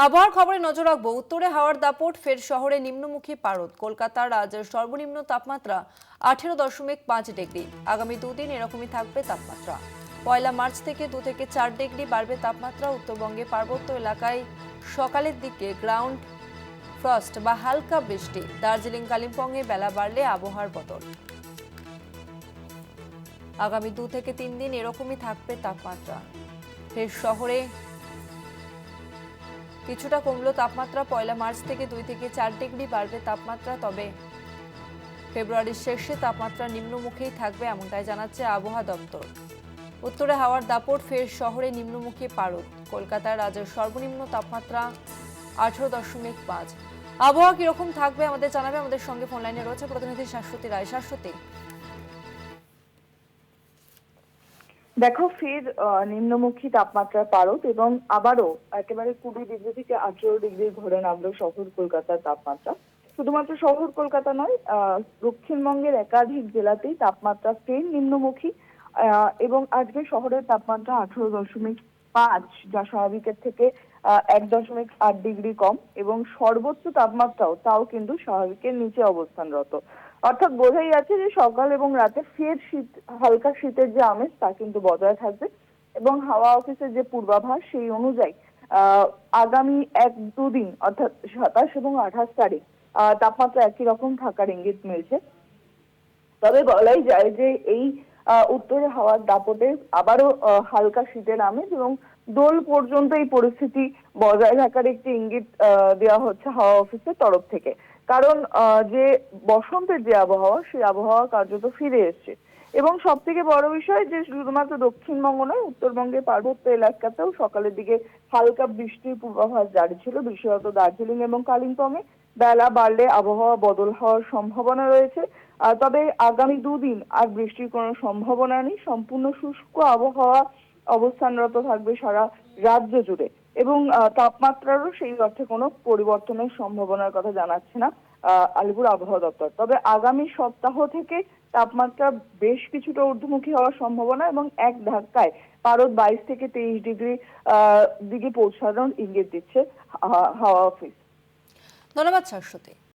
আবহাওয়ার খবরে নজর রাখবো। উত্তরে হাওয়ার দাপট, ফের শহরে নিম্নমুখী পারদ। কলকাতার আজ সর্বনিম্ন তাপমাত্রা 18.5 ডিগ্রি। আগামী দুদিন এরকমই থাকবে তাপমাত্রা। 1 মার্চ থেকে 2 থেকে 4 ডিগ্রি বাড়বে তাপমাত্রা। উত্তরবঙ্গে পার্বত্য এলাকায় সকালের দিকে গ্রাউন্ড ফ্রস্ট বা হালকা বৃষ্টি। দার্জিলিং কালিম্পংয়ে বেলা বাড়লে আবহাওয়ার বদল। আগামী 2 থেকে 3 দিন এরকমই থাকবে তাপমাত্রা। ফের শহরে কিছুটা কমলো তাপমাত্রা। 1 মার্চ থেকে 2 থেকে 4 ডিগ্রি বাড়বে তাপমাত্রা। তবে ফেব্রুয়ারির শেষে তাপমাত্রা নিম্নমুখেই থাকবে, এমনটাই জানাচ্ছে আবহাওয়া দপ্তর। উত্তরে হাওয়ার দাপট, ফের শহরে নিম্নমুখী পারদ। কলকাতার আজ সর্বনিম্ন তাপমাত্রা 18.5। আবহাওয়া কিরকম থাকবে আমাদের জানাবে। আমাদের সঙ্গে ফোন লাইনে রয়েছে প্রতিনিধি শাশ্বতী রায়। শাশ্বতী, দেখো, ফের নিম্নমুখী তাপমাত্রার পারদ এবং আবারও একেবারে 20 ডিগ্রি থেকে 18 ডিগ্রি ঘরে নামলো শহর কলকাতার তাপমাত্রা। শুধুমাত্র শহর কলকাতা নয়, দক্ষিণবঙ্গের একাধিক জেলাতেই তাপমাত্রা ফের নিম্নমুখী। এবং আজকে শহরের তাপমাত্রা 18.5, যা স্বাভাবিকের থেকে 1.8 ডিগ্রি কম, এবং সর্বোচ্চ তাপমাত্রাও তাও কিন্তু স্বাভাবিকের নিচে অবস্থানরত। অর্থাৎ বোঝাই যাচ্ছে যে সকাল এবং রাতে ফের শীত, হালকা শীতের যে আমেজ তা কিন্তু বজায় থাকবে। এবং হাওয়া অফিসের যে পূর্বাভাস সেই অনুযায়ী আগামী 1-2 দিন অর্থাৎ 27 এবং 28 তারিখ তাপমাত্রা একই রকম থাকার ইঙ্গিত মিলছে। তবে বলাই যায় যে এই উত্তরে হাওয়ার দাপটে আবারও হালকা শীতের আমেজ এবং দোল পর্যন্ত এই পরিস্থিতি বজায় থাকার একটি ইঙ্গিত দেওয়া হচ্ছে হাওয়া অফিসের তরফ থেকে। কারণ যে বসন্তের যে আবহাওয়া, সেই আবহাওয়া কার্যত ফিরে এসছে। এবং সব থেকে বড় বিষয় যে শুধুমাত্র দক্ষিণবঙ্গ নয়, উত্তরবঙ্গের পার্বত্য এলাকাতেও সকালের দিকে হালকা বৃষ্টির পূর্বাভাস জারি ছিল, বিশেষত দার্জিলিং এবং কালিম্পংয়ে। বেলা বাড়লে আবহাওয়া বদল হওয়ার সম্ভাবনা রয়েছে। তবে আগামী 2 দিন আর বৃষ্টির কোনো সম্ভাবনা নেই। সম্পূর্ণ শুষ্ক আবহাওয়া অবস্থানরত থাকবে সারা রাজ্য জুড়ে। এবং তাপমাত্রারও সেই অর্থে কোনো পরিবর্তনের সম্ভাবনার কথা জানাচ্ছে না আলিপুর আবহাওয়া দপ্তর। তবে আগামী সপ্তাহ থেকে তাপমাত্রা বেশ কিছুটা ঊর্ধ্বমুখী হওয়ার সম্ভাবনা, এবং এক ধাক্কায় পারদ 22 থেকে 23 ডিগ্রি দিকে পৌঁছানোর ইঙ্গিত দিচ্ছে হাওয়া অফিস। ধন্যবাদ শাশ্বতী।